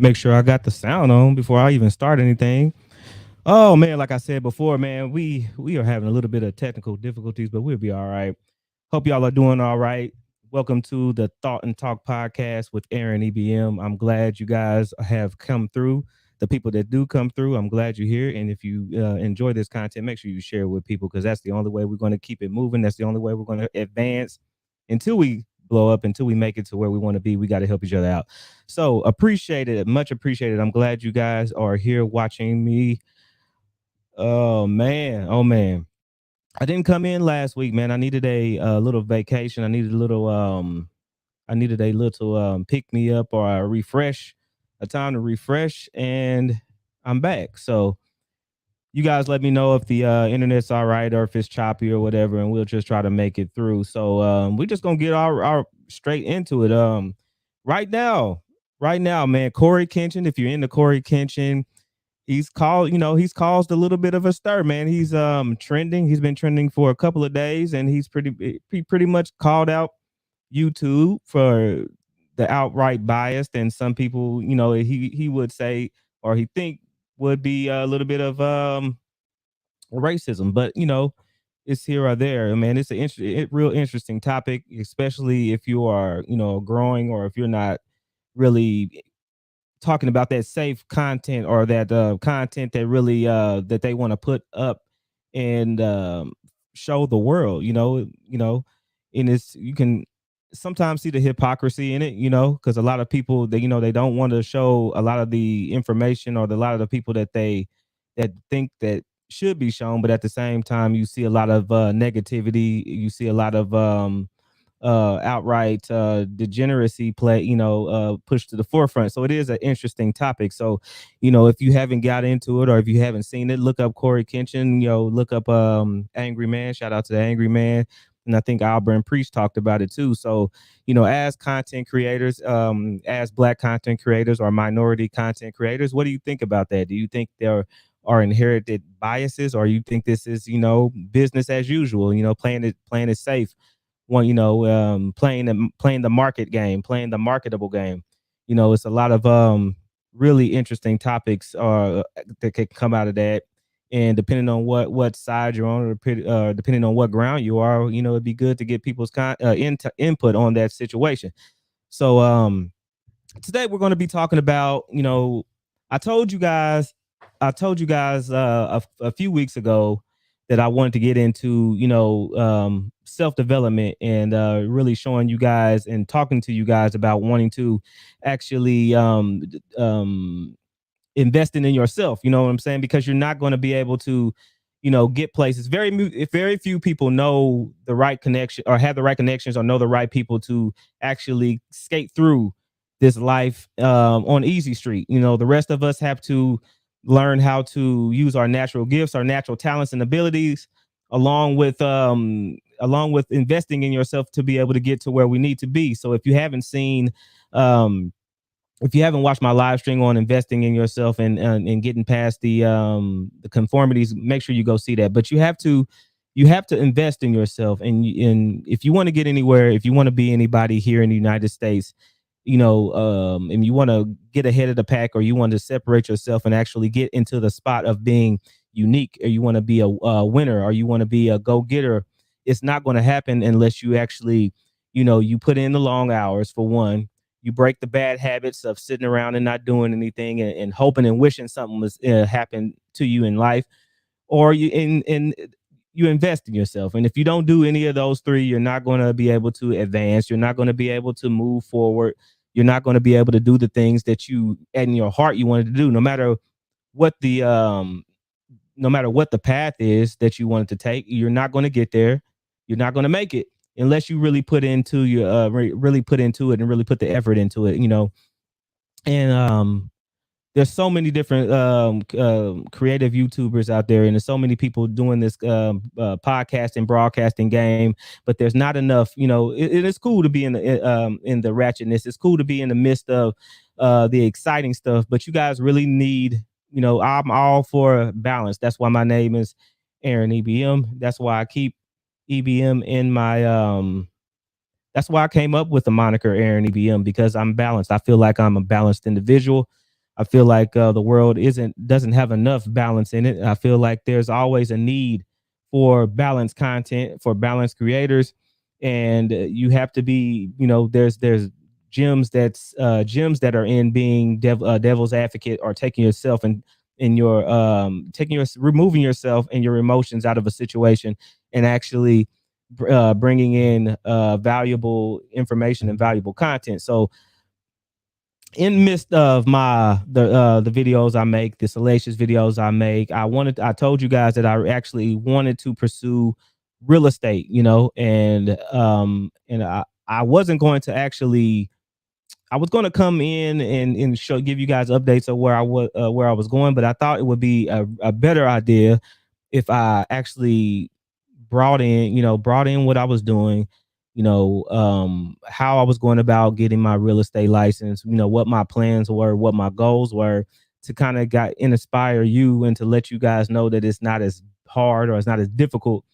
Make sure I got the sound on before I even start anything. Oh man, like I said before, man, we are having a little bit of technical difficulties, but we'll be all right. Hope y'all are doing all right. Welcome to the Thought and Talk podcast with Aaron EBM. I'm glad you guys have come through. The people that do come through, I'm glad you're here. And if you enjoy this content, make sure you share it with people because that's the only way we're going to keep it moving. That's the only way we're going to advance until we blow up, until we make it to where we want to be. We got to help each other out. So appreciate it, much appreciated. I'm glad you guys are here watching me. Oh man, oh man. I didn't come in last week, man. I needed a little vacation. I needed a little pick me up or a refresh, a time to refresh, and I'm back. So you guys let me know if the internet's all right or if it's choppy or whatever, and we'll just try to make it through. So we're just gonna get our straight into it. Right now, right now, man, Corey Kenshin. If you're into Corey Kenshin, he's caused a little bit of a stir, man. He's trending. He's been trending for a couple of days, and he pretty much called out YouTube for the outright biased, and some people, he would say or he think would be a little bit of racism, but it's here or there. Man, it's real interesting topic, especially if you are growing or if you're not really talking about that safe content or that content that really that they want to put up and show the world. And it's you can sometimes see the hypocrisy in it, because a lot of people they don't want to show a lot of the information or a lot of the people that think that should be shown, but at the same time you see a lot of negativity, you see a lot of outright degeneracy pushed to the forefront. So it is an interesting topic. So if you haven't got into it or if you haven't seen it, look up Corey Kenshin. Look up Angry Man. Shout out to the Angry Man. And I think Albert Priest talked about it too. So as content creators, as Black content creators or minority content creators, what do you think about that? Do you think there are inherited biases, or you think this is business as usual, playing it safe, playing the market game, playing the marketable game? It's a lot of really interesting topics that could come out of that. And depending on what side you're on, or depending on what ground you are, it'd be good to get people's input on that situation. So today we're going to be talking about, I told you guys, a few weeks ago that I wanted to get into, self-development and really showing you guys and talking to you guys about wanting to actually investing in yourself. You know what I'm saying? Because you're not going to be able to, get places. Very few people know the right connection or have the right connections or know the right people to actually skate through this life on easy street. The rest of us have to learn how to use our natural gifts, our natural talents and abilities, along with investing in yourself to be able to get to where we need to be. So um if you haven't watched my live stream on investing in yourself and getting past the conformities, make sure you go see that. But you have to invest in yourself, and if you want to get anywhere, if you want to be anybody here in the United States, and you want to get ahead of the pack, or you want to separate yourself and actually get into the spot of being unique, or you want to be a winner, or you want to be a go-getter, it's not going to happen unless you actually, you put in the long hours. For one, you break the bad habits of sitting around and not doing anything, and hoping and wishing something was happen to you in life, or you invest in yourself. And if you don't do any of those three, you're not going to be able to advance. You're not going to be able to move forward. You're not going to be able to do the things that you in your heart you wanted to do, what the no matter what the path is that you wanted to take. You're not going to get there. You're not going to make it unless you really put into your really put into it and really put the effort into it. And there's so many different creative YouTubers out there, and there's so many people doing this podcasting, broadcasting game. But there's not enough. It is cool to be in the ratchetness. It's cool to be in the midst of the exciting stuff. But you guys really need. I'm all for balance. That's why my name is Aaron EBM. That's why I keep EBM in my That's why I came up with the moniker Aaron EBM, because I'm balanced. I feel like I'm a balanced individual. I feel like the world doesn't have enough balance in it. I feel like there's always a need for balanced content, for balanced creators, and you have to be, there's gems that are in being devil's advocate, or taking yourself and in your taking your removing yourself and your emotions out of a situation, and actually bringing in valuable information and valuable content. So in midst of the videos I make, the salacious videos I make, I told you guys that I actually wanted to pursue real estate, and I wasn't going to actually, I was going to come in and give you guys updates of where I was going, but I thought it would be a better idea if I actually brought in what I was doing, how I was going about getting my real estate license, what my plans were, what my goals were, to kind of inspire you and to let you guys know that it's not as hard, or it's not as difficult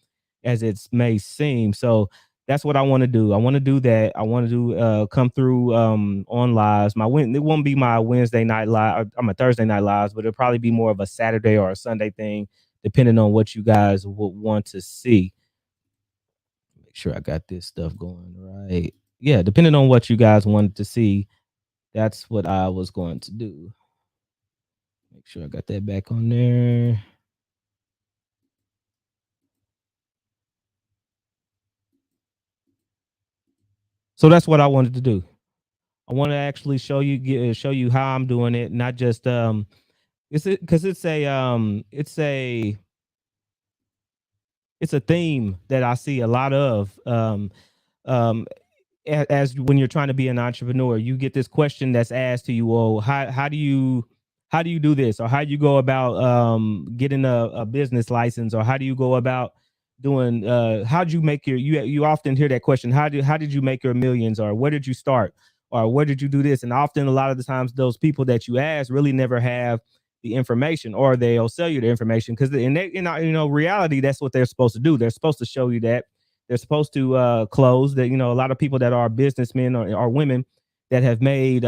as it may seem. So that's what I want to do. I want to do that. I want to do come through on lives. It won't be my Wednesday night live. I'm a Thursday night lives, but it'll probably be more of a Saturday or a Sunday thing, depending on what you guys would want to see. Make sure I got this stuff going right. Yeah, depending on what you guys wanted to see, that's what I was going to do. Make sure I got that back on there. So that's what I wanted to do. I want to actually show you how I'm doing it, not just it's because it's a theme that I see a lot of um as when you're trying to be an entrepreneur, you get this question that's asked to you, "Oh, how do you do this, or how do you go about getting a business license, or how do you go about doing how do you make you often hear that question, how did you make your millions, or where did you start, or where did you do this?" And often, a lot of the times, those people that you ask really never have the information, or they'll sell you the information, because reality, that's what they're supposed to do. They're supposed to show you that they're supposed to close that. A lot of people that are businessmen, or women that have made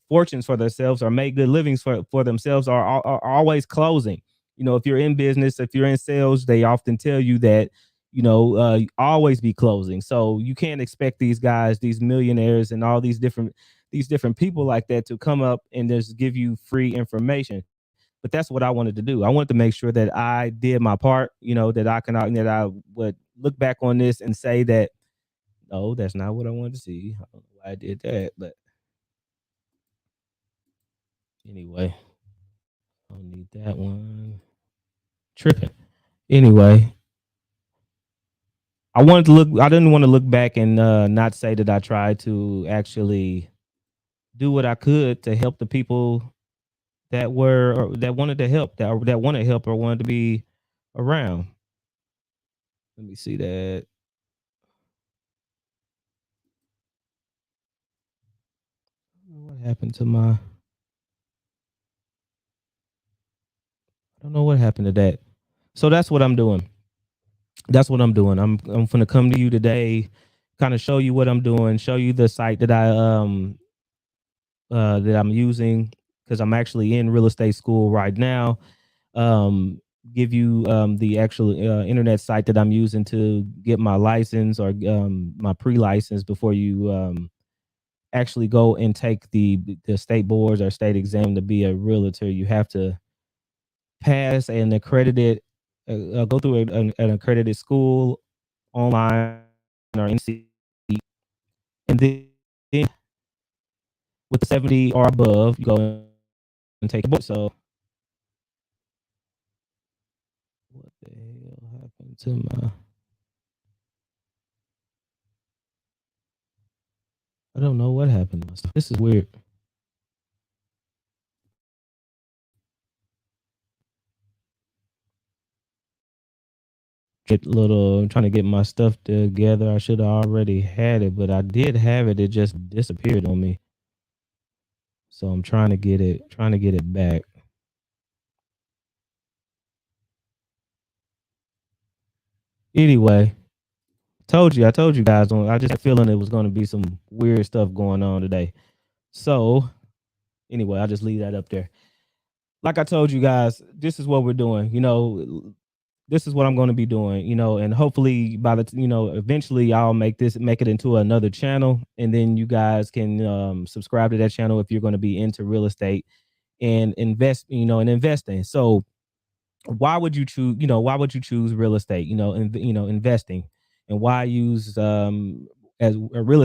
fortunes for themselves, or made good livings for themselves, are always closing. If you're in business, if you're in sales, they often tell you that always be closing. So you can't expect these guys, these millionaires, and all these different people like that, to come up and just give you free information. But that's what I wanted to do. I wanted to make sure that I did my part, that I would look back on this and say that, no, that's not what I wanted to see. I don't know why I did that, but anyway, I don't need that one. Tripping. Anyway, I didn't want to look back and not say that I tried to actually do what I could to help the people that wanted to help, that wanted help, or wanted to be around. Let me see that. What happened to my I don't know what happened to that. So that's what I'm doing. That's what I'm doing. I'm gonna come to you today, kind of show you what I'm doing, show you the site that I'm using, because I'm actually in real estate school right now. Give you the actual internet site that I'm using to get my license, or my pre-license, before you actually go and take the state boards or state exam to be a realtor. You have to pass an accredited go through an accredited school, online or NC, and then with the 70 or above, you go and take a board. So what the hell happened to my? I don't know what happened to my stuff. This is weird. I'm trying to get my stuff together. I should have already had it, but I did have it. It just disappeared on me. So I'm trying to get it back. Anyway, I told you guys. I just had a feeling it was going to be some weird stuff going on today. So Anyway, I'll just leave that up there. Like I told you guys, this is what we're doing. This is what I'm going to be doing. And hopefully eventually I'll make it into another channel, and then you guys can subscribe to that channel if you're going to be into real estate and investing. So why would you choose real estate, investing, and why use real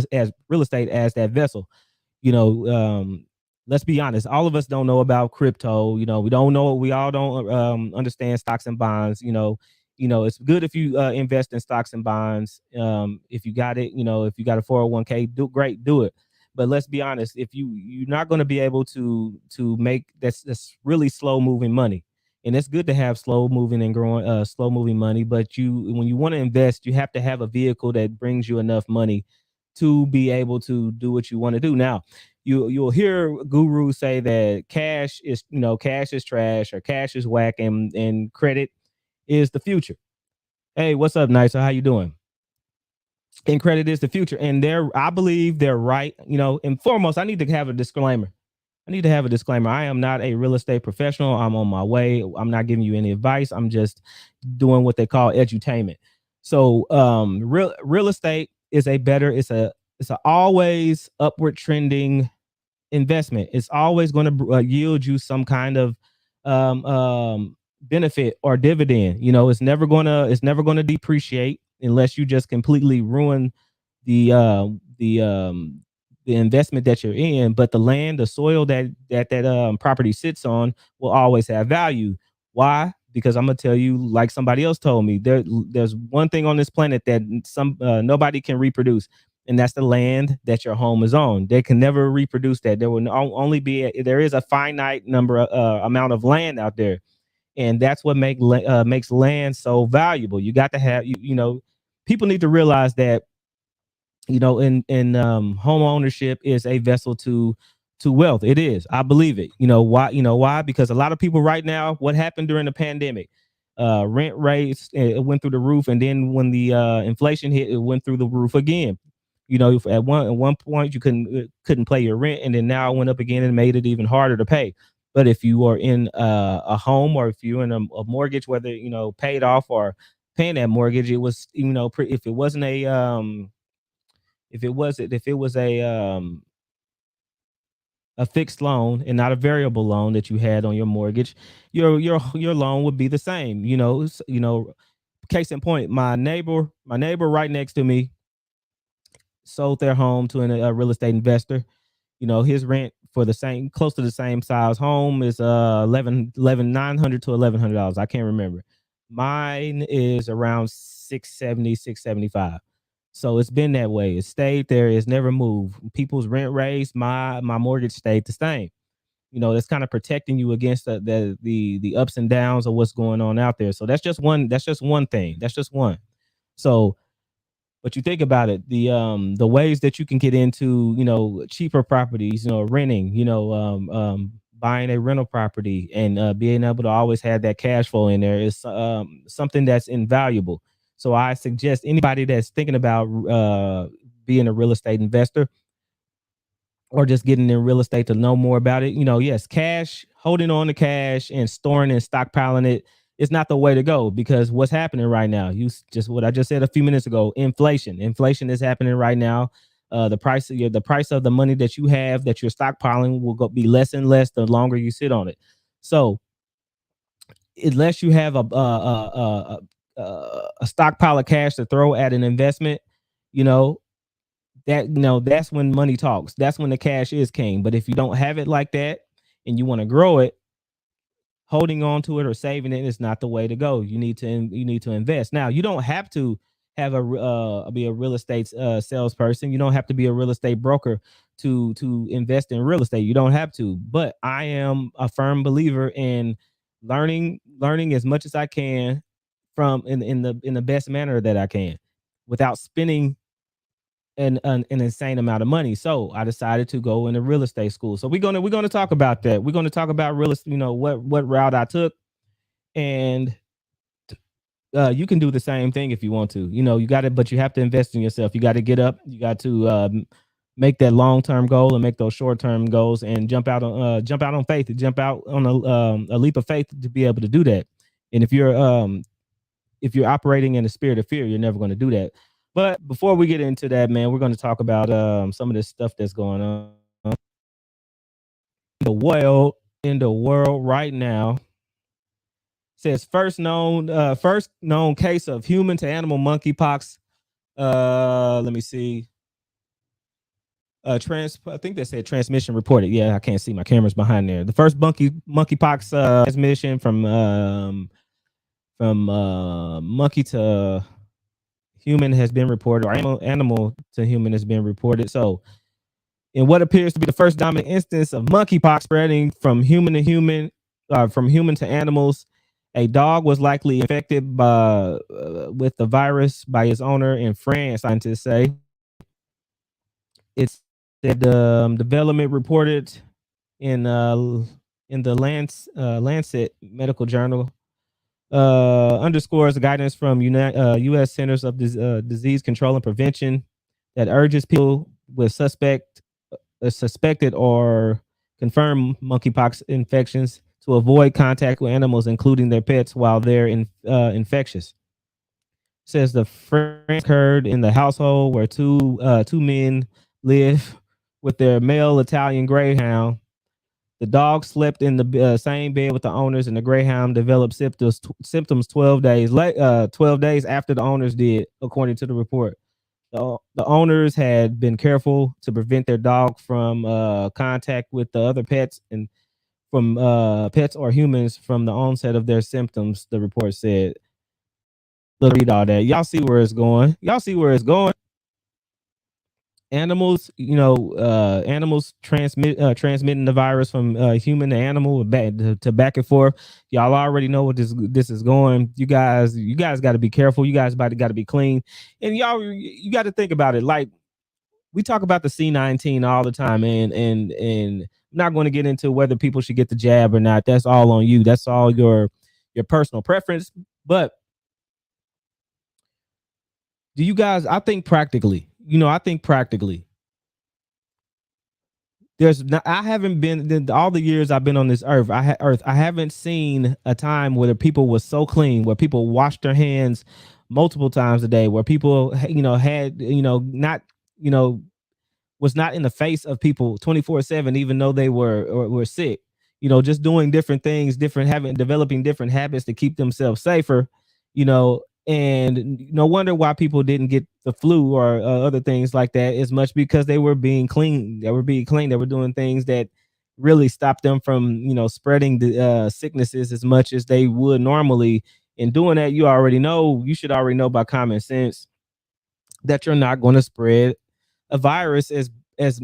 estate as that vessel? you know, um, let's be honest. All of us don't know about crypto. We don't know. We all don't understand stocks and bonds. It's good if you invest in stocks and bonds. If you got it, if you got a 401k, do great, do it. But let's be honest. If you're not going to be able to make that's really slow moving money. And it's good to have slow moving and growing, slow moving money. But when you want to invest, you have to have a vehicle that brings you enough money to be able to do what you want to do. Now, you'll hear gurus say that cash is trash, or cash is whack, and credit is the future. Hey, what's up, Nisa? How you doing? And credit is the future, and I believe they're right. And foremost, I need to have a disclaimer. I am not a real estate professional. I'm on my way. I'm not giving you any advice. I'm just doing what they call edutainment. So, real estate is it's a always upward trending investment. It's always going to yield you some kind of benefit or dividend. It's never going to depreciate unless you just completely ruin the uh, the um, the investment that you're in. But the land, the soil that property sits on will always have value. Why? Because I'm gonna tell you, like somebody else told me, there's one thing on this planet that nobody can reproduce, and that's the land that your home is on. They can never reproduce that. There will only there is a finite number amount of land out there, and that's what makes land so valuable. You got to have people need to realize that in home ownership is a vessel to wealth. It is. I believe it. Why? Because a lot of people right now, what happened during the pandemic, rent rates, it went through the roof, and then when the inflation hit, it went through the roof again. At one point you couldn't pay your rent, and then now it went up again and made it even harder to pay. But if you are in a home, or if you're in a mortgage, whether paid off or paying that mortgage, it was if it wasn't a if it was a fixed loan and not a variable loan that you had on your mortgage, your loan would be the same. Case in point, my neighbor right next to me sold their home to a real estate investor. His rent for the same, close to the same size home is 900 to $1,100. I can't remember. Mine is around 670, 675. So it's been that way. It stayed there. It's never moved. People's rent raised. My mortgage stayed the same. It's kind of protecting you against the ups and downs of what's going on out there. So that's just one. That's just one thing. That's just one. So, but you think about it, the ways that you can get into cheaper properties, renting, buying a rental property, and being able to always have that cash flow in there is something that's invaluable. So I suggest anybody that's thinking about being a real estate investor, or just getting in real estate, to know more about it. Yes, cash, holding on to cash and storing and stockpiling it is not the way to go, because what's happening right now, just what I just said a few minutes ago, inflation is happening right now. The price of the money that you have, that you're stockpiling, will be less and less the longer you sit on it. So unless you have a stockpile of cash to throw at an investment, you know that's when money talks. That's when the cash is king. But if you don't have it like that, and you want to grow it, holding on to it or saving it is not the way to go. You need to invest. Now, you don't have to be a real estate salesperson. You don't have to be a real estate broker to invest in real estate. You don't have to. But I am a firm believer in learning as much as I can from in the best manner that I can, without spending an insane amount of money. So I decided to go into real estate school. So we're gonna talk about that. We're gonna talk about real estate. What route I took, and you can do the same thing if you want to. You got to, but you have to invest in yourself. You got to get up. You got to make that long term goal and make those short term goals and jump out on faith, jump out on a leap of faith to be able to do that. And if you're operating in the spirit of fear, you're never going to do that. But before we get into that, man, we're going to talk about some of this stuff that's going on in the world right now. Says first known case of human to animal monkeypox. Let me see. I think they said transmission reported. Yeah, I can't see, my camera's behind there. The first monkeypox transmission from monkey to human has been reported, or animal to human has been reported. So, in what appears to be the first dominant instance of monkeypox spreading from human to human, from human to animals, a dog was likely infected with the virus by his owner in France. Scientists say it's said development reported in uh, in the Lancet Medical Journal underscores the guidance from U.S. Centers of Disease Control and Prevention that urges people with suspected or confirmed monkeypox infections to avoid contact with animals, including their pets, while they're infectious. Says the friend occurred in the household where two men live with their male Italian greyhound. The dog slept in the same bed with the owners, and the greyhound developed symptoms 12 days after the owners did, according to the report. The owners had been careful to prevent their dog from contact with the other pets and from pets or humans from the onset of their symptoms, the report said. Let's read all that. Y'all see where it's going. Y'all see where it's going. Animals, animals transmitting the virus from human to animal, back and forth. Y'all already know what this is going. You guys got to be careful. You guys got to be clean, and you got to think about it. Like, we talk about the C19 all the time, and I'm not going to get into whether people should get the jab or not. That's all on you. That's all your personal preference. But do you guys? I think practically. I haven't been all the years I've been on this earth. I haven't seen a time where the people was so clean, where people washed their hands multiple times a day, where people had not you know was not in the face of people 24/7, even though they were sick. Just doing different things, developing different habits to keep themselves safer. And no wonder why people didn't get the flu or other things like that as much, because they were being clean. They were doing things that really stopped them from spreading the sicknesses as much as they would normally. In doing that, you should already know by common sense that you're not going to spread a virus as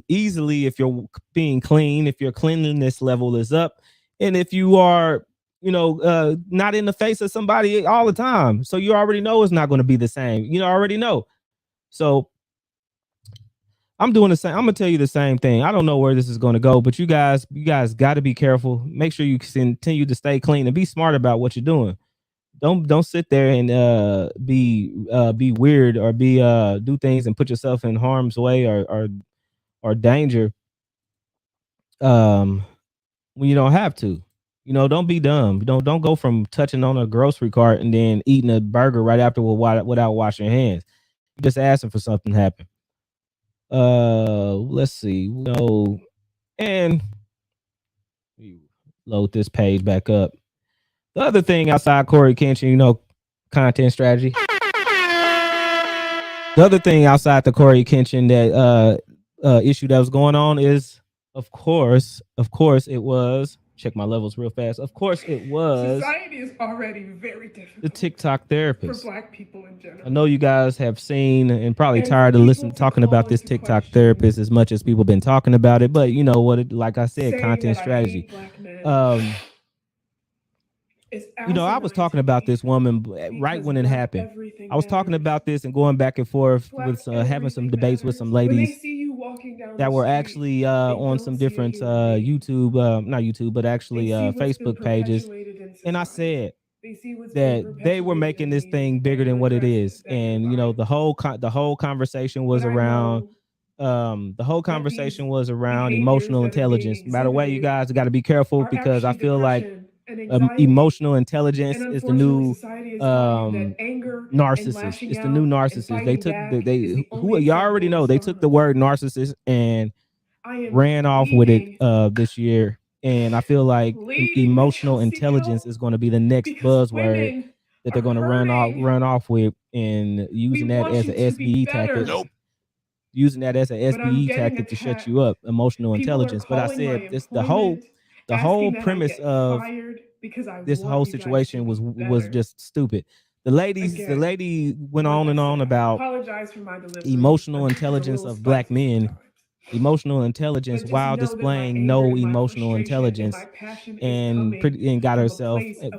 easily if you're being clean, if your cleanliness level is up, and if you are not in the face of somebody all the time. So you already know it's not going to be the same. Already know. So I'm doing the same. I'm gonna tell you the same thing. I don't know where this is going to go, but you guys got to be careful. Make sure you continue to stay clean and be smart about what you're doing. Don't sit there and be weird, or be do things and put yourself in harm's way, or danger um when you don't have to. Don't be dumb. Don't go from touching on a grocery cart and then eating a burger right after without washing your hands. You're just asking for something to happen. Let's see. And load this page back up. The other thing outside Corey Kenshin, content strategy. The other thing outside the Corey Kenshin that issue that was going on is, of course, it was, check my levels real fast. Of course, it was Society is already very the difficult TikTok therapist. for Black people in general. I know you guys have seen and probably And for tired of people to talking call about this into TikTok question therapist as much as people been talking about it, but you know what? Like I said, saying content that I strategy. hate Black men Um, is I was asinine talking to about me this woman right because when it Black happened. I everything was talking matters. about this and going back and forth Black with having some everything debates with some matters. When they ladies see you walking down that the were street, actually they on don't some see a different human being. not YouTube, but They actually see what's been Facebook pages. perpetuated in And I society. said They see what's been that they were perpetuated making in this media thing that bigger you're than what it aggressive, is. that you're And violent. the whole conversation But was I around know The whole that conversation these was around behaviors emotional that are being intelligence. By the way, you exhibited guys got to be careful are because I actually feel like depression and anxiety. emotional And intelligence is the unfortunately, new society has taught you that um anger and narcissist. lashing It's the new out and narcissist. They fighting took back is they the only who y'all already acceptable know. They took the response. word narcissist and I am ran off with it pleading, this year. And I feel like pleading that y'all emotional seek intelligence help is going to be the next because buzzword women that they're are going to hurting. run off with and We using that want as you an to be SBE better. tactic, Nope. using that as an But I'm SBE getting tactic to shut you attacked. up, emotional People are intelligence. But I calling my said this employment, the whole asking that I premise get of fired because I this want whole you guys to situation be was better. just stupid. The Again, lady went like on I and on said, I about apologize for my delivery. emotional It's a intelligence little of black spicy men, sometimes. emotional intelligence But just while know that my displaying anger no and my emotional frustration and my intelligence passion is and coming pretty and got from a herself place of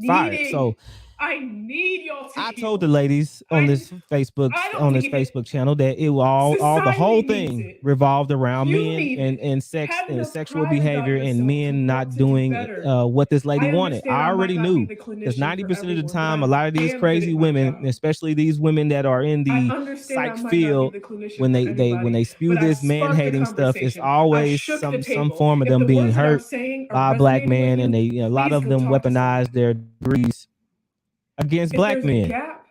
fired. needing. So I need y'all to I told the heal. ladies I I don't on this need it. Facebook channel that it will all the whole Society needs thing it. revolved around You men need it. and sex Have and enough sexual pride about behavior and yourself to men want not to do doing better. what this lady I wanted. understand I I might already not be knew the because clinician for 90% of the everyone, but time, a I'm lot of these damn good crazy at my women, job. especially these women that are in I the understand I psych might not be field, the clinician when for when everybody, they spew but I this man sparked the hating stuff, it's conversation. I always shook the some table. form of If them the being words that I'm hurt saying are by a black resonating with man, and you, they a lot please of go them talk to weaponize somebody. their degrees against If black there's a men. gap,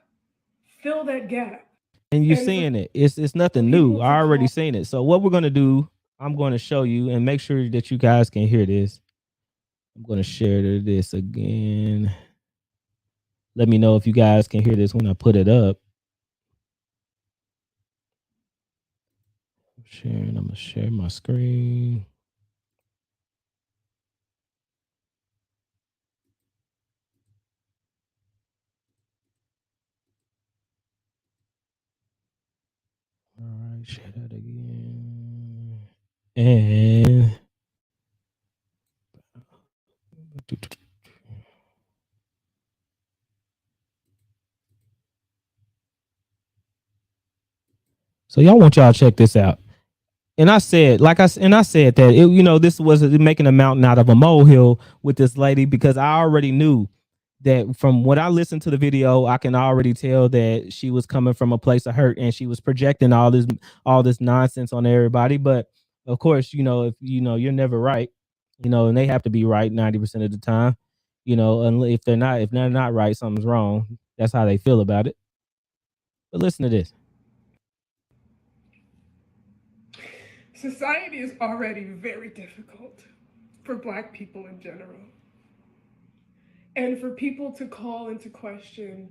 fill that gap. And you're And seeing it. It's for nothing new. people to I already call seen it. So what we're gonna do, I'm going to show you and make sure that you guys can hear this. I'm going to share this again. Let me know if you guys can hear this when I put it up. I'm gonna share my screen. All right, share that again. And so y'all check this out. And I said, I said that this was making a mountain out of a molehill with this lady because I already knew that from what I listened to the video, I can already tell that she was coming from a place of hurt and she was projecting all this nonsense on everybody. But of course, if you're never right, and they have to be right 90% of the time. If they're not right, something's wrong. That's how they feel about it. But listen to this. society is already very difficult for Black people in general. And for people to call into question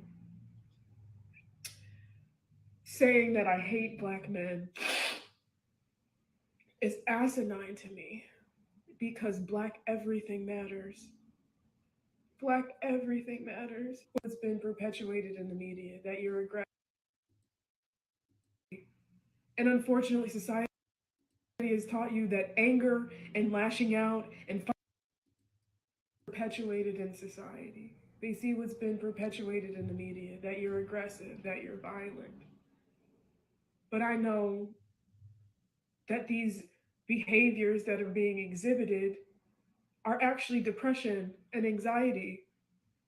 saying that I hate Black men is asinine to me because Black everything matters. Black everything matters. What's been perpetuated in the media that you're aggressive. And unfortunately, society has taught you that anger and lashing out and perpetuated in society. They see what's been perpetuated in the media that you're aggressive, that you're violent. But I know that these behaviors that are being exhibited are actually depression and anxiety.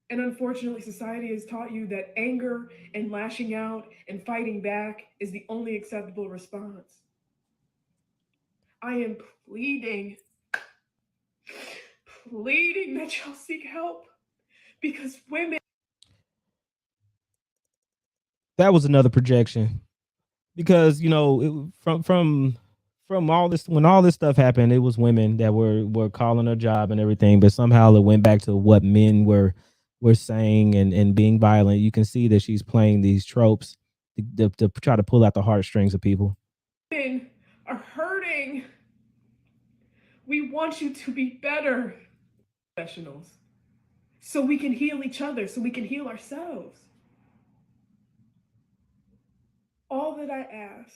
And unfortunately, society has taught you that anger and lashing out and fighting back is the only acceptable response. I am pleading that y'all seek help because women. That was another projection because from all this, when all this stuff happened, it was women that were calling her job and everything, but somehow it went back to what men were saying and being violent. You can see that she's playing these tropes to try to pull out the heartstrings of people. Women are hurting. We want you to be better professionals so we can heal each other, so we can heal ourselves. All that I ask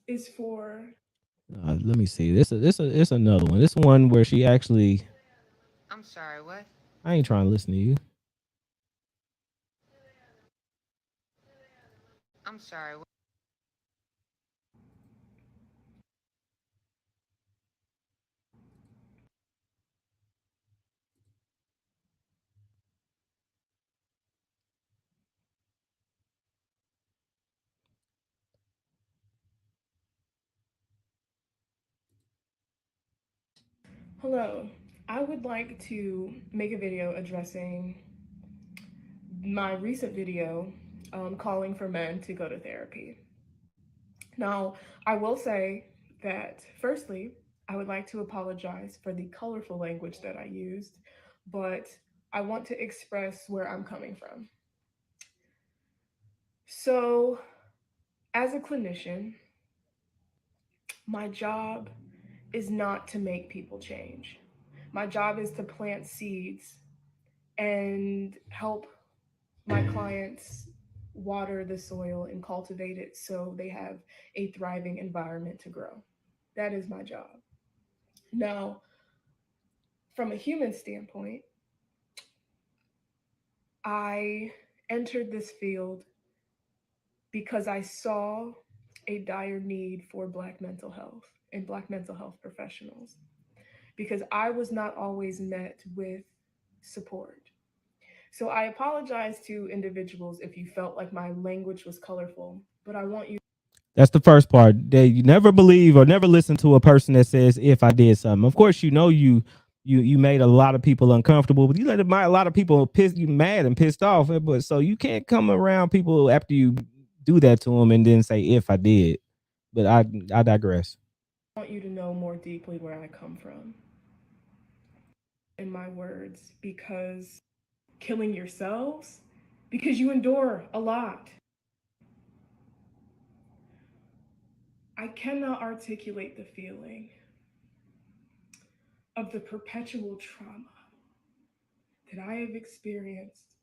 is for. Let me see. This another one. This one where she actually. I'm sorry, what? I ain't trying to listen to you. I'm sorry, what? Hello. I would like to make a video addressing my recent video calling for men to go to therapy. Now, I will say that, firstly, I would like to apologize for the colorful language that I used, but I want to express where I'm coming from. So, as a clinician, my job is not to make people change. My job is to plant seeds and help my clients water the soil and cultivate it so they have a thriving environment to grow. That is my job. Now, from a human standpoint, I entered this field because I saw a dire need for Black mental health and Black mental health professionals, because I was not always met with support. So I apologize to individuals if you felt like my language was colorful, but I want you. That's the first part. That you never believe or never listen to a person that says if I did something. Of course, you made a lot of people uncomfortable, but you let a lot of people piss you mad and pissed off. But so you can't come around people after you do that to them and then say if I did. But I digress. I want you to know more deeply where I come from in my words, because killing yourselves, because you endure a lot. I cannot articulate the feeling of the perpetual trauma that I have experienced,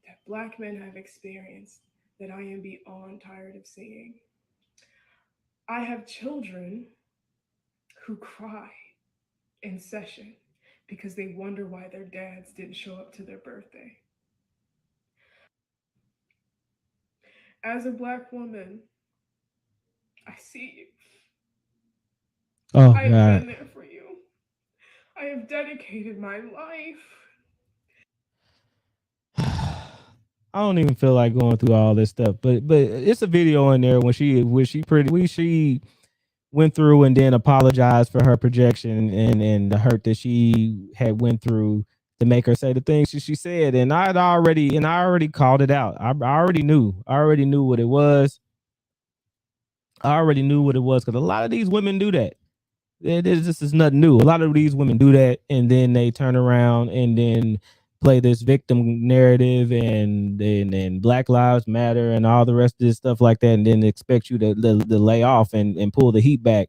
that Black men have experienced, that I am beyond tired of seeing. I have children who cry in session because they wonder why their dads didn't show up to their birthday. As a Black woman, I see you. Oh I have God. been there for you. I have dedicated my life. I don't even feel like going through all this stuff, but it's a video in there when she went through and then apologized for her projection and the hurt that she had went through to make her say the things she said. And I already called it out. I already knew. I already knew what it was. I already knew what it was because a lot of these women do that. This is nothing new. A lot of these women do that, and then they turn around and then play this victim narrative and Black Lives Matter and all the rest of this stuff like that, and then expect you to lay off and pull the heat back.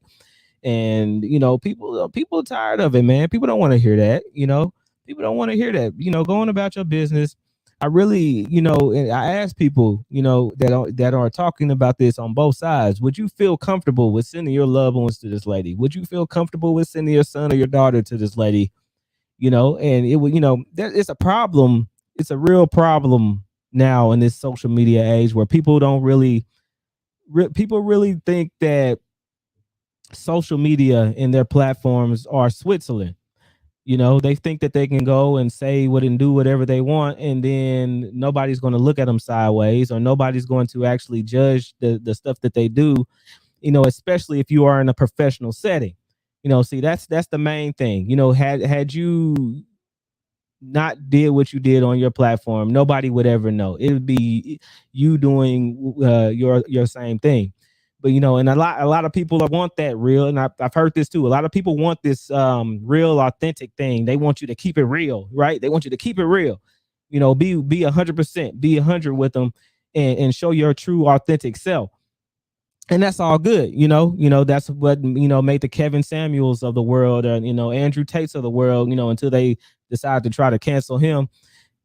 And people are tired of it, man. People don't want to hear that. People don't want to hear that. Going about your business. I really, I ask people, that are talking about this on both sides. Would you feel comfortable with sending your loved ones to this lady? Would you feel comfortable with sending your son or your daughter to this lady? And it would, it's a problem. It's a real problem now in this social media age where people don't really, people really think that social media and their platforms are Switzerland. They think that they can go and say what and do whatever they want, and then nobody's going to look at them sideways, or nobody's going to actually judge the stuff that they do. Especially if you are in a professional setting. See, that's the main thing. Had you not did what you did on your platform, nobody would ever know. It would be you doing your same thing. But and a lot of people want that real, and I've heard this too. A lot of people want this real, authentic thing. They want you to keep it real, right? They want you to keep it real. Be 100%, be 100 with them, and show your true, authentic self. And that's all good. That's what made the Kevin Samuels of the world, Andrew Tates of the world, until they decided to try to cancel him.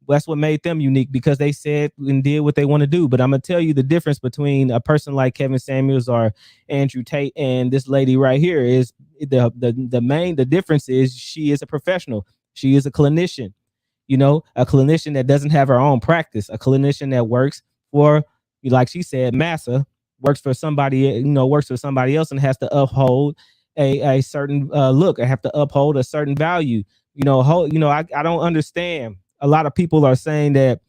That's what made them unique, because they said and did what they want to do. But I'm gonna tell you the difference between a person like Kevin Samuels or Andrew Tate and this lady right here is the difference is she is a professional. She is a clinician. A clinician that doesn't have her own practice, a clinician that works for, like she said, massa, works for somebody else, and has to uphold a certain look. I have to uphold a certain value. I don't understand. A lot of people are saying that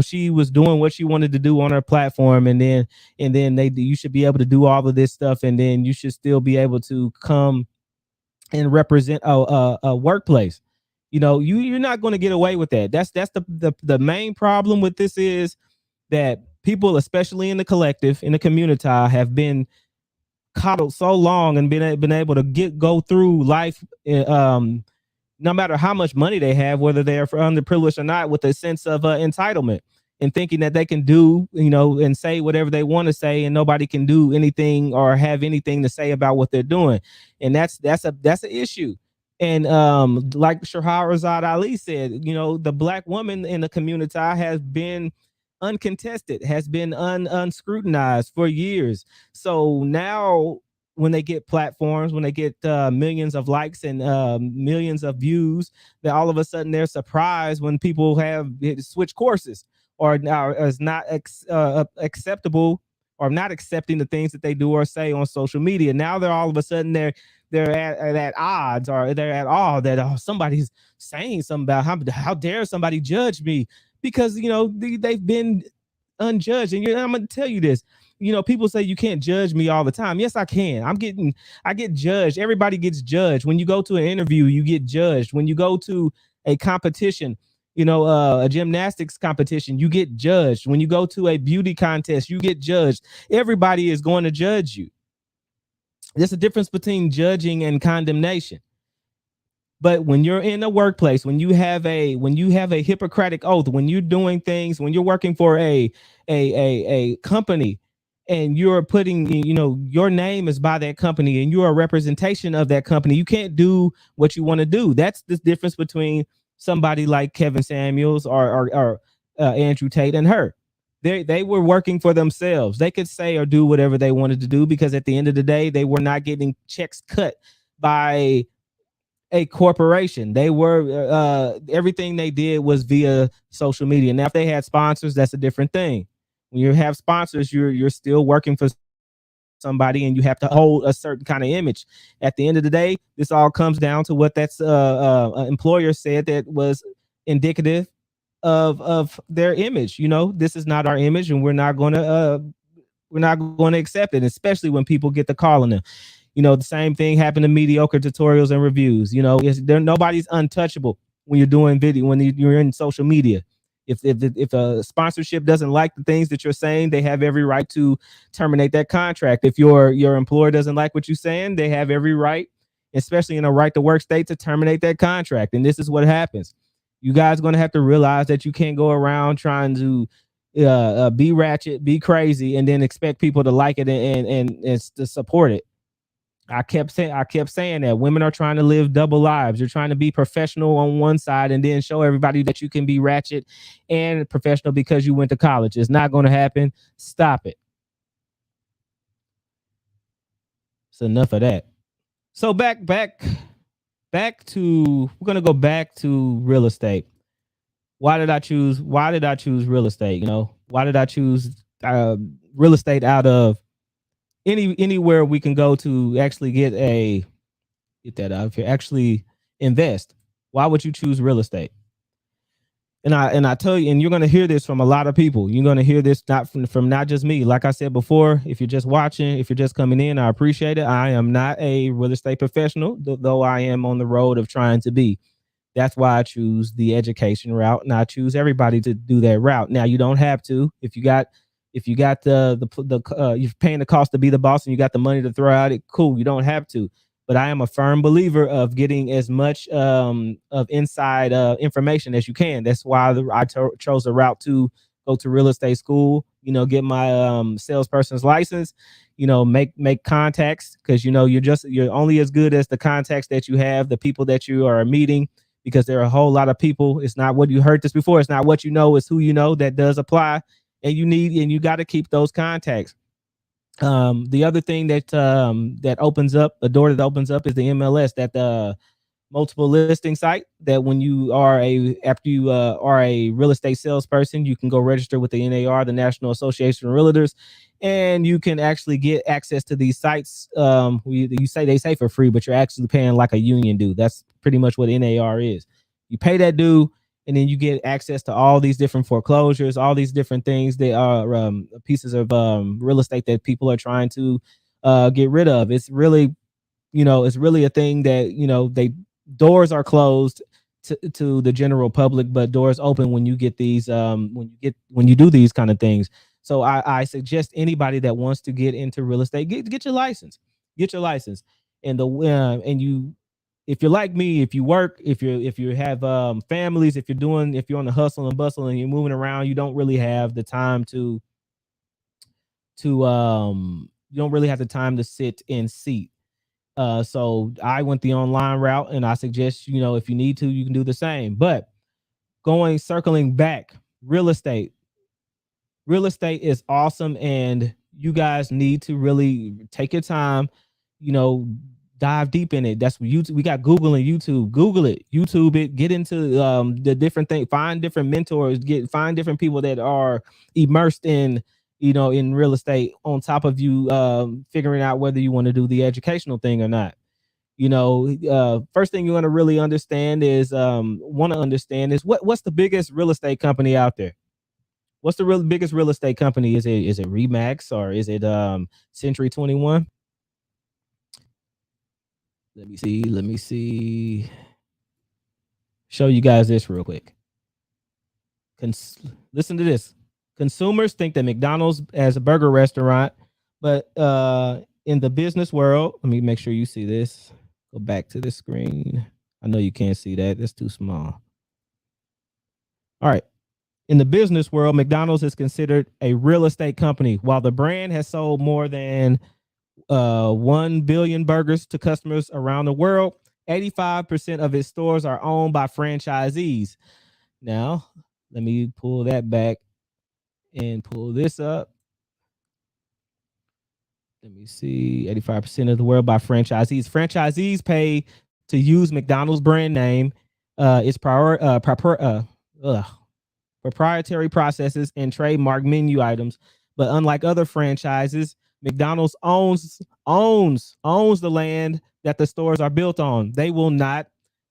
she was doing what she wanted to do on her platform, and then you should be able to do all of this stuff, and then you should still be able to come and represent a workplace. You're not going to get away with that. That's the main problem with this is that people, especially in the collective, in the community, have been coddled so long and been able to go through life, no matter how much money they have, whether they're underprivileged or not, with a sense of entitlement and thinking that they can do, and say whatever they want to say, and nobody can do anything or have anything to say about what they're doing, and that's an issue. And like Shahrazad Ali said, the black woman in the community has been uncontested, has been unscrutinized for years. So now when they get platforms, when they get millions of likes and millions of views, that all of a sudden they're surprised when people have switched courses or now is not acceptable or not accepting the things that they do or say on social media. Now they're all of a sudden they're at odds, or they're at all that, oh, somebody's saying something about how dare somebody judge me, because they've been unjudged. And I'm going to tell you this. People say you can't judge me all the time. Yes, I can. I get judged. Everybody gets judged. When you go to an interview, you get judged. When you go to a competition, a gymnastics competition, you get judged. When you go to a beauty contest, you get judged. Everybody is going to judge you. There's a difference between judging and condemnation. But when you're in a workplace, when you have a Hippocratic oath, when you're doing things, when you're working for a company, and you're putting, your name is by that company, and you're a representation of that company, you can't do what you want to do. That's the difference between somebody like Kevin Samuels or Andrew Tate and her. They were working for themselves. They could say or do whatever they wanted to do, because at the end of the day, they were not getting checks cut by a corporation. They were everything they did was via social media. Now, if they had sponsors, that's a different thing. When you have sponsors, you're still working for somebody, and you have to hold a certain kind of image. At the end of the day, this all comes down to what that's employer said that was indicative of their image. This is not our image, and we're not going to accept it, especially when people get the call on them. The same thing happened to mediocre tutorials and reviews. Nobody's untouchable when you're doing video, when you're in social media. If a sponsorship doesn't like the things that you're saying, they have every right to terminate that contract. If your employer doesn't like what you're saying, they have every right, especially in a right to work state, to terminate that contract. And this is what happens. You guys are going to have to realize that you can't go around trying to be ratchet, be crazy, and then expect people to like it and to support it. I kept saying that women are trying to live double lives. You're trying to be professional on one side and then show everybody that you can be ratchet and professional because you went to college. It's not going to happen. Stop it. So enough of that. So back to we're gonna go back to real estate. Why did I choose real estate? Why did I choose real estate out of anywhere we can go to actually get that out here, actually invest? Why would you choose real estate? And I tell you, and you're going to hear this from a lot of people. You're going to hear this not from not just me. Like I said before, if you're just watching, if you're just coming in, I appreciate it. I am not a real estate professional, though I am on the road of trying to be. That's why I choose the education route, and I choose everybody to do that route. Now, you don't have to. If you got you're paying the cost to be the boss and you got the money to throw at it, cool. You don't have to. But I am a firm believer of getting as much of inside information as you can. That's why I chose the route to go to real estate school. Get my salesperson's license. Make contacts, because you're only as good as the contacts that you have, the people that you are meeting, because there are a whole lot of people. It's not what you heard this before. It's not what you know. It's who you know. That does apply, and you got to keep those contacts. The other thing that opens up a door that opens up is the MLS, that the multiple listing site, that when you are after you are a real estate salesperson, you can go register with the NAR, the National Association of Realtors, and you can actually get access to these sites. You say they say for free, but you're actually paying like a union due. That's pretty much what NAR is. You pay that due, and then you get access to all these different foreclosures, all these different things that are pieces of real estate that people are trying to get rid of. It's really It's really a thing that they doors are closed to the general public, but doors open when you get these when you do these kind of things. So I suggest anybody that wants to get into real estate, get your license, get your license, and and you, if you're like me, if you work, if you have families, if you're on the hustle and bustle and you're moving around, you don't really have the time to you don't really have the time to sit in seat. So I went the online route, and I suggest, if you need to, you can do the same. But circling back, real estate. Real estate is awesome, and you guys need to really take your time, you know, dive deep in it. That's what YouTube. We got Google and YouTube. Google it, YouTube it, get into the different thing, find different mentors, find different people that are immersed in in real estate, on top of you figuring out whether you want to do the educational thing or not. First thing you want to really understand is what's the biggest real estate company out there. What's the biggest real estate company? Is it Remax, or is it Century 21? Let me see. Show you guys this real quick. Listen to this. Consumers think that McDonald's as a burger restaurant, but in the business world, let me make sure you see this. Go back to the screen. I know you can't see that. That's too small. All right. In the business world, McDonald's is considered a real estate company. While the brand has sold more than 1 billion burgers to customers around the world, 85% of its stores are owned by franchisees. Now, let me pull that back and pull this up. Let me see. 85% of the world by franchisees. Franchisees pay to use McDonald's brand name, its proprietary processes, and trademark menu items. But unlike other franchises, McDonald's owns the land that the stores are built on.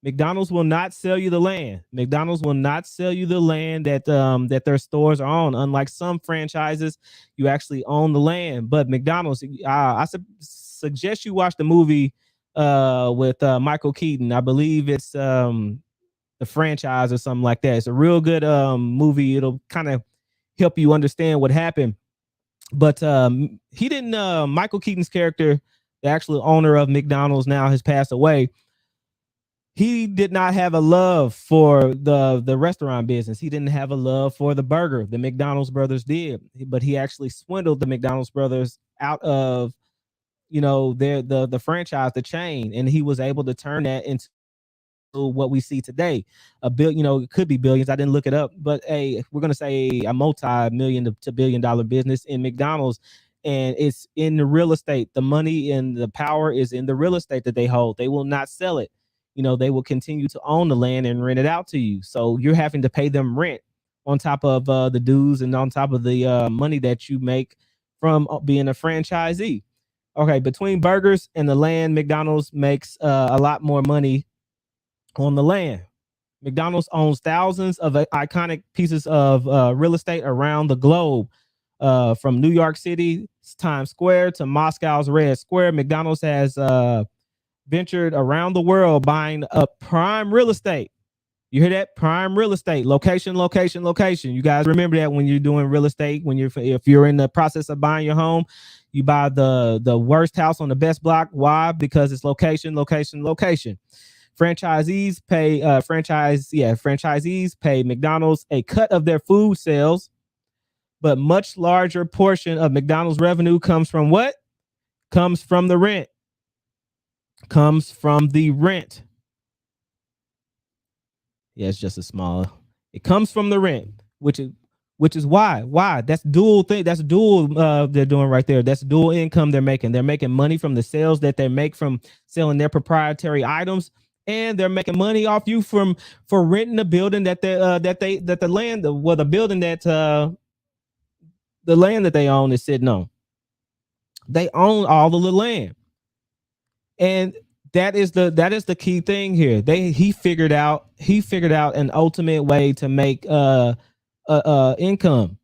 McDonald's will not sell you the land. McDonald's will not sell you the land that their stores are on. Unlike some franchises, you actually own the land. But McDonald's, I suggest you watch the movie with Michael Keaton. I believe it's the franchise or something like that. It's a real good movie. It'll kind of help you understand what happened. But he didn't. Michael Keaton's character, the actual owner of McDonald's, now has passed away. He did not have a love for the restaurant business. He didn't have a love for the burger. The McDonald's brothers did, but he actually swindled the McDonald's brothers out of the franchise, the chain, and he was able to turn that into what we see today. It could be billions. I didn't look it up, but we're gonna say a multi-million to billion-dollar business in McDonald's, and it's in the real estate. The money and the power is in the real estate that they hold. They will not sell it. They will continue to own the land and rent it out to you. So you're having to pay them rent on top of the dues and on top of the money that you make from being a franchisee. Okay, between burgers and the land, McDonald's makes a lot more money on the land. McDonald's owns thousands of iconic pieces of real estate around the globe, from New York City's Times Square to Moscow's Red Square. McDonald's has ventured around the world buying up prime real estate. You hear that? Prime real estate, location, location, location. You guys remember that when you're doing real estate, if you're in the process of buying your home, you buy the worst house on the best block. Why? Because it's location, location, location. Franchisees pay McDonald's a cut of their food sales, but much larger portion of McDonald's revenue comes from what? Comes from the rent. Comes from the rent. Yeah, it's just a small. It comes from the rent, which is why that's dual thing. That's dual they're doing right there. That's dual income they're making. They're making money from the sales that they make from selling their proprietary items, and they're making money off you for renting the building that the land that they own is sitting on. They own all of the land, and that is the key thing here. He figured out an ultimate way to make income.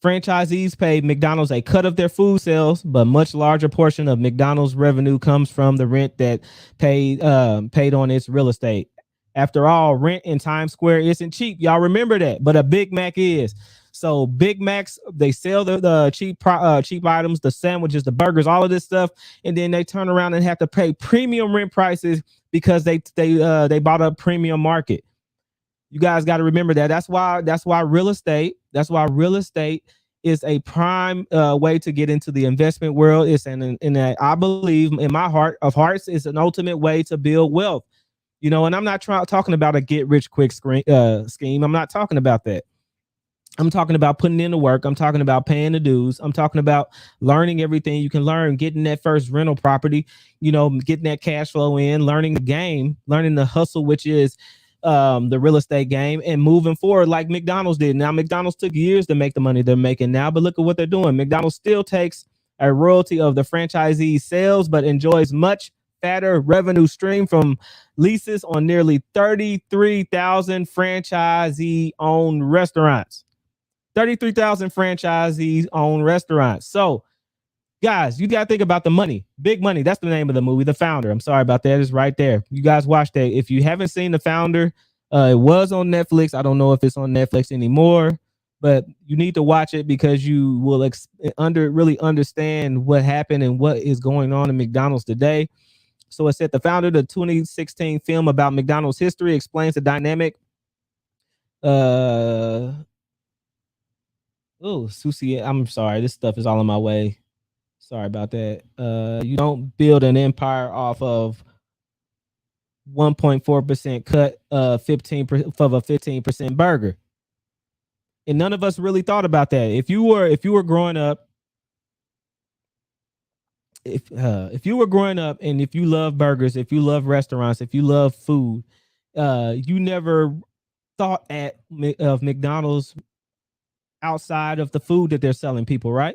Franchisees pay McDonald's a cut of their food sales, but much larger portion of McDonald's revenue comes from the rent that paid on its real estate. After all, rent in Times Square isn't cheap. Y'all remember that, but a Big Mac is. So Big Macs, they sell the cheap items, the sandwiches, the burgers, all of this stuff, and then they turn around and have to pay premium rent prices because they bought a premium market. You guys got to remember that. That's why real estate. That's why real estate is a prime way to get into the investment world. It's I believe in my heart of hearts, it's an ultimate way to build wealth. And I'm not talking about a get rich quick scheme. I'm not talking about that. I'm talking about putting in the work. I'm talking about paying the dues. I'm talking about learning everything you can learn, getting that first rental property, getting that cash flow in, learning the game, learning the hustle, which is the real estate game, and moving forward like McDonald's did. Now, McDonald's took years to make the money they're making now, but look at what they're doing. McDonald's still takes a royalty of the franchisee sales, but enjoys much fatter revenue stream from leases on nearly 33,000 franchisee-owned restaurants. 33,000 franchisees own restaurants. So, guys, you got to think about the money. Big Money. That's the name of the movie, The Founder. I'm sorry about that. It's right there. You guys watch that. If you haven't seen The Founder, it was on Netflix. I don't know if it's on Netflix anymore, but you need to watch it because you will really understand what happened and what is going on in McDonald's today. So it said The Founder, the 2016 film about McDonald's history, explains the dynamic. Oh, Susie, I'm sorry. This stuff is all in my way. Sorry about that. You don't build an empire off of 1.4% cut 15% of a 15% burger. And none of us really thought about that. If you were growing up, if you were growing up and if you love burgers, if you love restaurants, if you love food, you never thought of McDonald's outside of the food that they're selling people, right?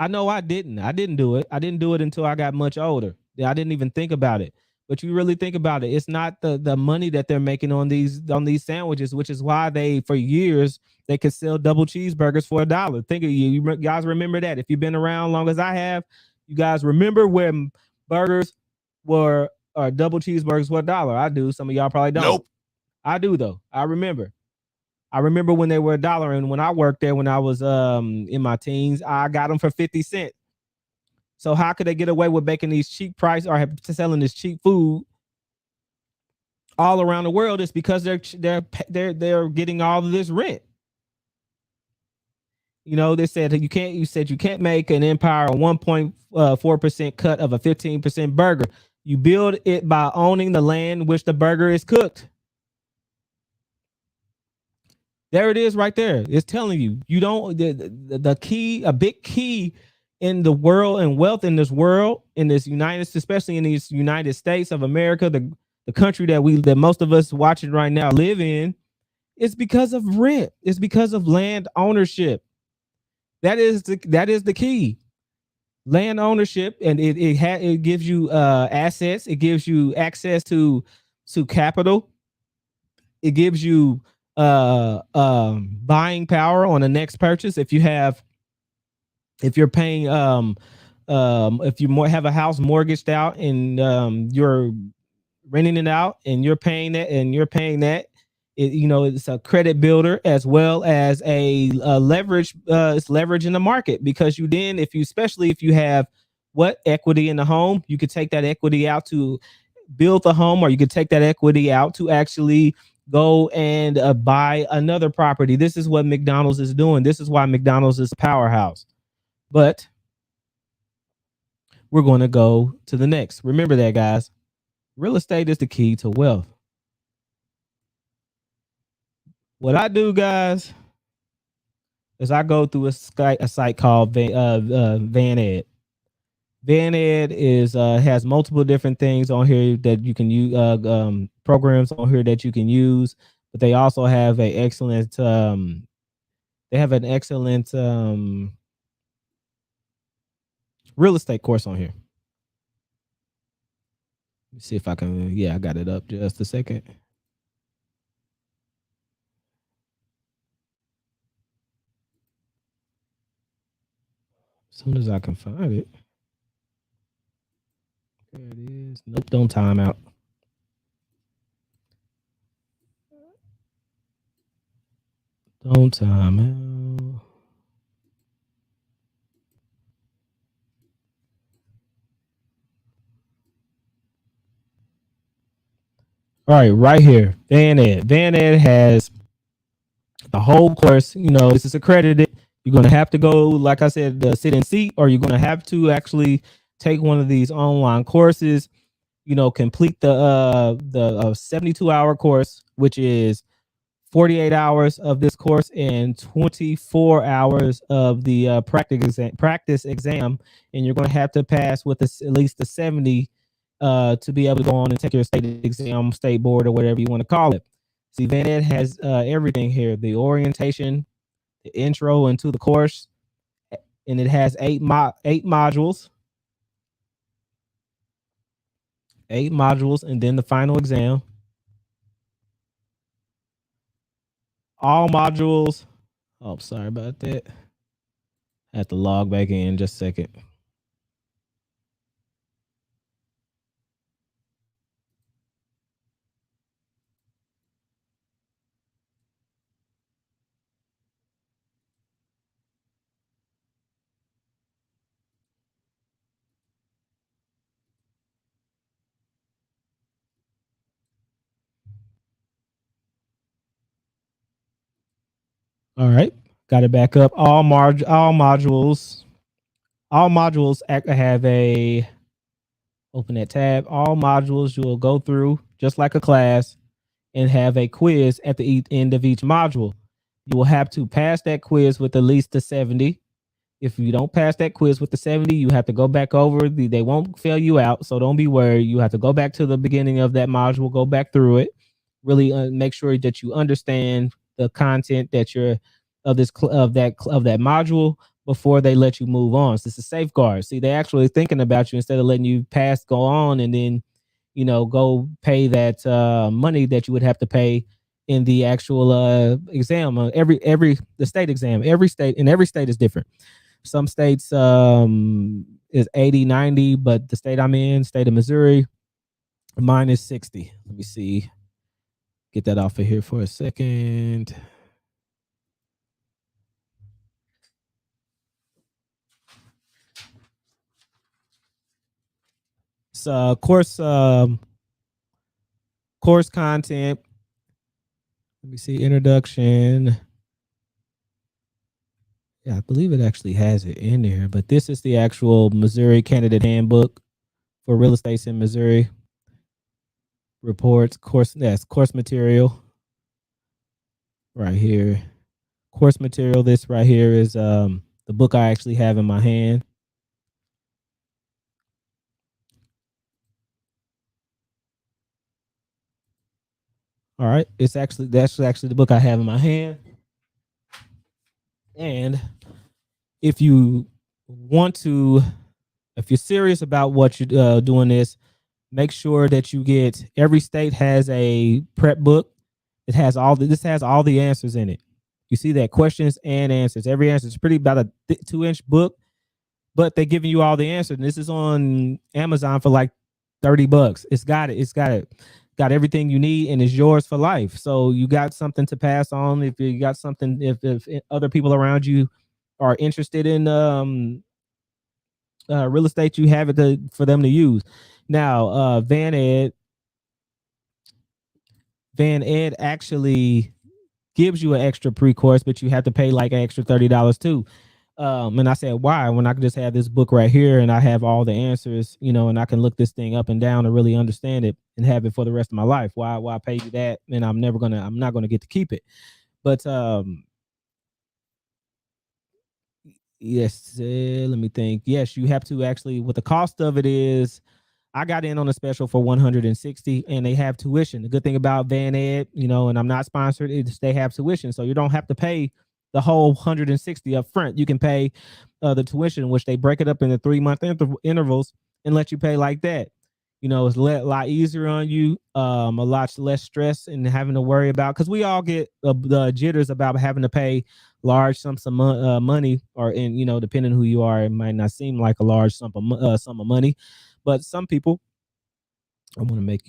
I know I didn't. I didn't do it. I didn't do it until I got much older. I didn't even think about it. But you really think about it, it's not the money that they're making on these sandwiches, which is why they for years they could sell double cheeseburgers for $1. Think of you guys remember that. If you've been around long as I have, you guys remember when burgers were or double cheeseburgers were $1. I do. Some of y'all probably don't. Nope. I do though. I remember when they were $1, and when I worked there when I was in my teens, I got them for 50 cents. So how could they get away with making these cheap price or selling this cheap food all around the world? It's because they're getting all of this rent. They said you can't make an empire on 1.4% cut of a 15% burger. You build it by owning the land which the burger is cooked. There it is right there. It's telling you, you don't, the key, a big key in the world and wealth in this world, in this especially in these United States of America, the country that most of us watching right now live in, it's because of rent. It's because of land ownership. That is the key. Land ownership, and it gives you assets. It gives you access to capital. It gives you buying power on the next purchase. If you're paying if you have a house mortgaged out and you're renting it out and you're paying that it's a credit builder as well as a leverage. It's leverage in the market because especially if you have equity in the home, you could take that equity out to build the home, or you could take that equity out to actually go and buy another property. This is what McDonald's is doing. This is why McDonald's is a powerhouse. But we're going to go to the next. Remember that, guys. Real estate is the key to wealth. What I do, guys, is I go through a site called Van Ed. Van Ed has multiple different things on here that you can use, programs on here that you can use, but they also have an excellent real estate course on here. Let's see if I can. Yeah, I got it up. Just a second. As soon as I can find it. There it is. Nope, don't time out. Don't time out. All right here. Van Ed. Van Ed has the whole course. You know, this is accredited. You're going to have to go, like I said, sit and seat, or you're going to have to actually take one of these online courses. You know, complete the 72-hour course, which is 48 hours of this course and 24 hours of the practice exam, and you're going to have to pass with at least a 70 to be able to go on and take your state exam, state board, or whatever you want to call it. See, Van Ed has everything here: the orientation, the intro into the course, and it has eight modules, and then the final exam. All modules. Oh, sorry about that. I have to log back in just a second. All right, got it back up. All modules have a open that tab. All modules you will go through just like a class and have a quiz at the end of each module. You will have to pass that quiz with at least a 70. If you don't pass that quiz with the 70, you have to go back over. They won't fail you out, so don't be worried. You have to go back to the beginning of that module, go back through it, really make sure that you understand the content that you're of this of that module before they let you move on. So it's a safeguard. See, they actually thinking about you instead of letting you pass, go on, and then go pay that money that you would have to pay in the actual exam. Every the state exam, every state is different. Some states is 80, 90, but the state I'm in, state of Missouri, mine is 60. Let me see. Get that off of here for a second. So course content. Let me see, introduction. Yeah, I believe it actually has it in there, but this is the actual Missouri Candidate Handbook for real estates in Missouri. Reports, course material right here. Course material. This right here is the book I actually have in my hand. All right, that's actually the book I have in my hand. And if you want to, if you're serious about what you're doing this, make sure that you get, every state has a prep book. It has this has all the answers in it. You see that, questions and answers. Every answer is pretty about a 2-inch book, but they're giving you all the answers. And this is on Amazon for like $30. It's got it. Got everything you need, and it's yours for life. So you got something to pass on. If you got something, if other people around you are interested in real estate, you have it for them to use. Now, Van Ed actually gives you an extra pre-course, but you have to pay like an extra $30 too. And I said, why? When I could just have this book right here and I have all the answers, and I can look this thing up and down and really understand it and have it for the rest of my life. Why pay you that? And I'm not gonna get to keep it. But yes, let me think. Yes, you have to actually, what the cost of it is, I got in on a special for 160, and they have tuition. The good thing about Van Ed, and I'm not sponsored, is they have tuition. So you don't have to pay the whole 160 up front. You can pay the tuition, which they break it up into 3-month intervals and let you pay like that. It's a lot easier on you, a lot less stress and having to worry about, because we all get the jitters about having to pay large sums of money, or in depending who you are, it might not seem like a large sum of money, but some people, I want to make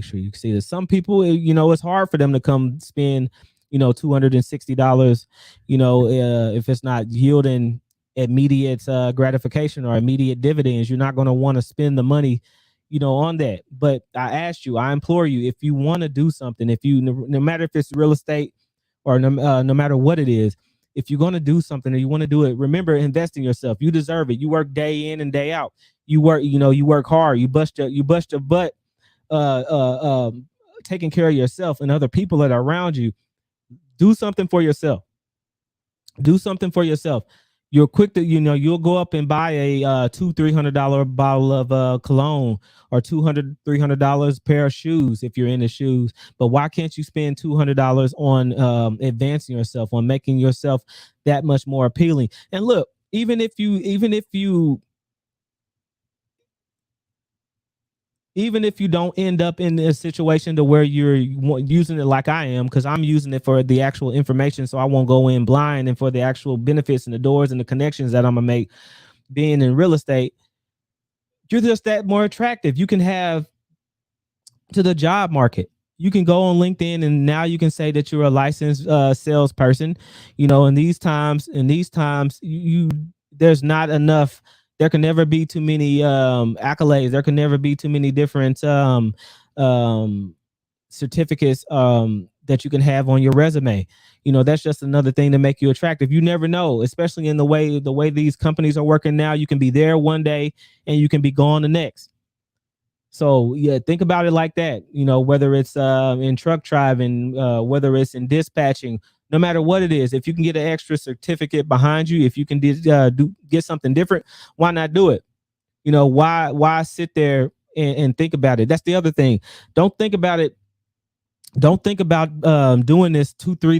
sure you can see this. Some people, it's hard for them to come spend, $260, if it's not yielding immediate gratification or immediate dividends. You're not going to want to spend the money, on that. But I implore you, if you want to do something, if you, no matter if it's real estate or no matter what it is, if you're going to do something or you want to do it, remember, invest in yourself. You deserve it. You work day in and day out. You work hard. You bust your butt, uh, uh, um, taking care of yourself and other people that are around you. Do something for yourself. Do something for yourself. You're quick to, you'll go up and buy a $200-300 bottle of cologne, or $200-300 pair of shoes if you're into shoes. But why can't you spend $200 on advancing yourself, on making yourself that much more appealing? And look, even if you don't end up in a situation to where you're using it like I am, because I'm using it for the actual information, so I won't go in blind, and for the actual benefits and the doors and the connections that I'm gonna make being in real estate, you're just that more attractive. You can have to the job market. You can go on LinkedIn and now you can say that you're a licensed salesperson. In these times, there's not enough. There can never be too many accolades. There can never be too many different um, certificates that you can have on your resume. That's just another thing to make you attractive. You never know, especially in the way these companies are working now. You can be there one day and you can be gone the next. So yeah, think about it like that. Whether it's in truck driving, whether it's in dispatching, no matter what it is, if you can get an extra certificate behind you, if you can get something different, why not do it? Why sit there and think about it? That's the other thing. Don't think about it. Don't think about doing this 2 3,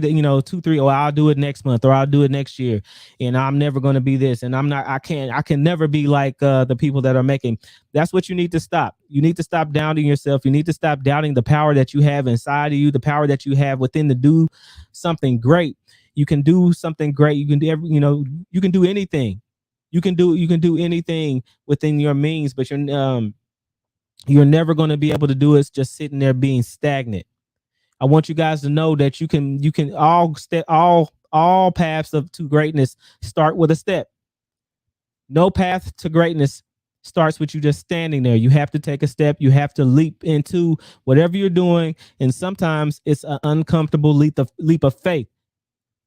or I'll do it next month, or I'll do it next year, and I'm never going to be this, and I can never be like the people that are making. That's what you need to stop. You need to stop doubting yourself. You need to stop doubting the power that you have inside of you, the power that you have within to do something great. You can do something great. You can do you can do anything. You can do anything within your means, but you're never going to be able to do it just sitting there being stagnant. I want you guys to know that you can all paths to greatness start with a step. No path to greatness starts with you just standing there. You have to take a step. You have to leap into whatever you're doing, and sometimes it's an uncomfortable leap of faith.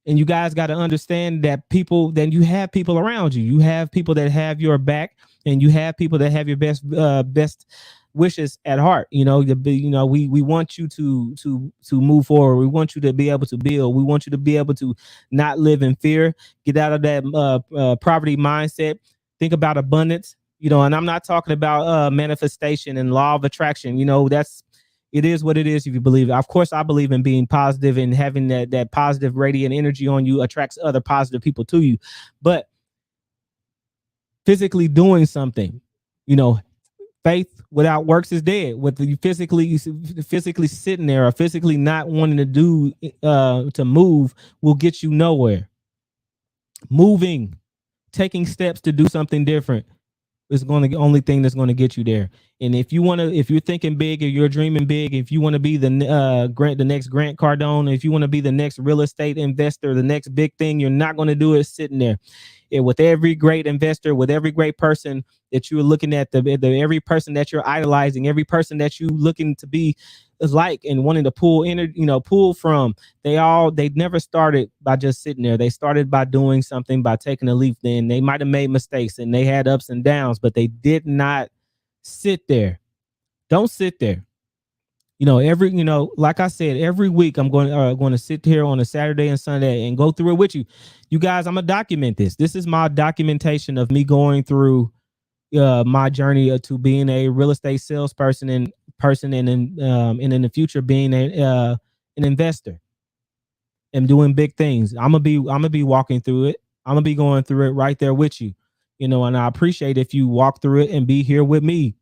And you guys got to understand that you have people around you. You have people that have your back, and you have people that have your best wishes at heart. We want you to move forward. We want you to be able to build. We want you to be able to not live in fear. Get out of that poverty mindset. Think about abundance. And I'm not talking about manifestation and law of attraction. That's, it is what it is if you believe it. Of course, I believe in being positive and having that positive radiant energy on you attracts other positive people to you. But physically doing something, faith without works is dead. With you physically sitting there or physically not wanting to do to move will get you nowhere. Moving, taking steps to do something different is going to the only thing that's going to get you there. And if you're thinking big, or you're dreaming big, if you want to be the next Grant Cardone, if you want to be the next real estate investor, the next big thing, you're not going to do it sitting there. And with every great investor, with every great person that you're looking at, every person that you're idolizing, every person that you looking to be like and wanting to pull from, they never started by just sitting there. They started by doing something, by taking a leap. Then they might have made mistakes and they had ups and downs, but they did not sit there. Don't sit there. Like I said, every week I'm going to sit here on a Saturday and Sunday and go through it with you. You guys, I'm gonna document this. This is my documentation of me going through my journey to being a real estate salesperson and in the future being an investor and doing big things. I'm gonna be walking through it. I'm gonna be going through it right there with you. And I appreciate if you walk through it and be here with me,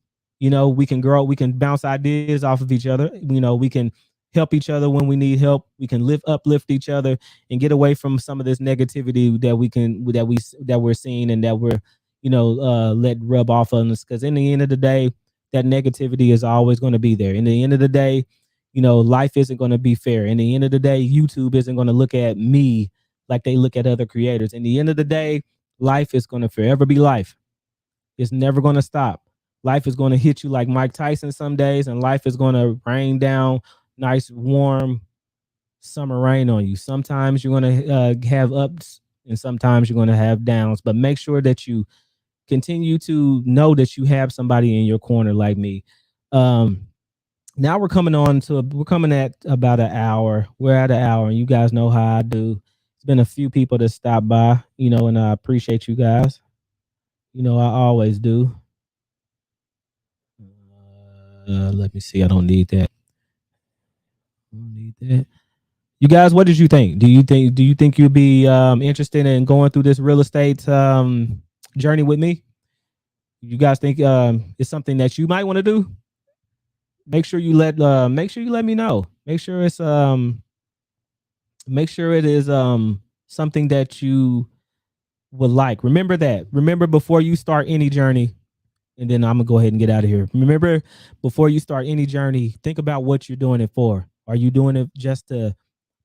We can grow, we can bounce ideas off of each other. We can help each other when we need help. We can uplift each other and get away from some of this negativity that we're seeing and that we're let rub off on us. Because in the end of the day, that negativity is always going to be there. In the end of the day, life isn't going to be fair. In the end of the day, YouTube isn't going to look at me like they look at other creators. In the end of the day, life is going to forever be life. It's never going to stop. Life is going to hit you like Mike Tyson some days, and life is going to rain down nice, warm summer rain on you. Sometimes you're going to have ups, and sometimes you're going to have downs. But make sure that you continue to know that you have somebody in your corner like me. Now we're coming at about an hour. We're at an hour, and you guys know how I do. It's been a few people that stopped by, and I appreciate you guys. I always do. Let me see. I don't need that. I don't need that. You guys, what did you think? Do you think you'd be interested in going through this real estate journey with me? You guys think it's something that you might want to do? Make sure you let me know. Make sure it is something that you would like. Remember that. Remember, before you start any journey, and then I'm gonna go ahead and get out of here. Remember, before you start any journey, think about what you're doing it for. Are you doing it just to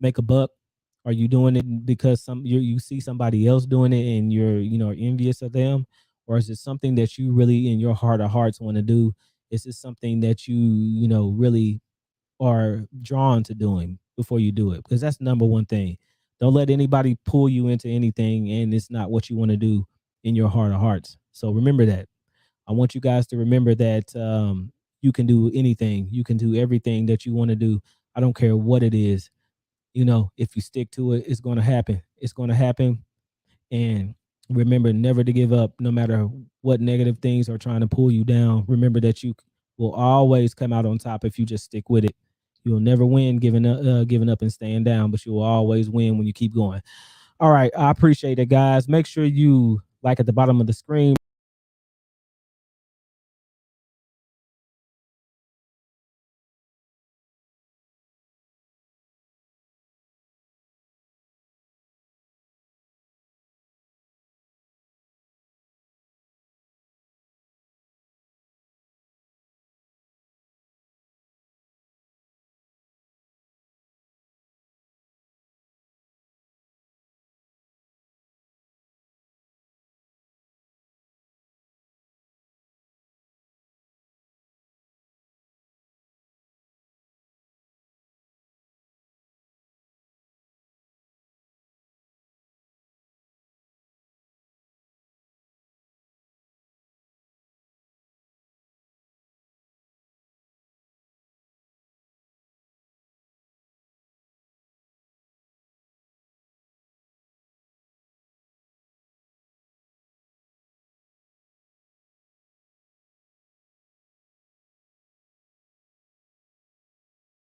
make a buck? Are you doing it because you see somebody else doing it and you're envious of them? Or is it something that you really in your heart of hearts want to do? Is it something that you really are drawn to doing before you do it? Because that's number one thing. Don't let anybody pull you into anything and it's not what you want to do in your heart of hearts. So remember that. I want you guys to remember that you can do anything. You can do everything that you want to do. I don't care what it is. If you stick to it, it's going to happen. It's going to happen. And remember never to give up, no matter what negative things are trying to pull you down. Remember that you will always come out on top if you just stick with it. You'll never win giving up and staying down, but you will always win when you keep going. All right, I appreciate it, guys. Make sure you, like, at the bottom of the screen,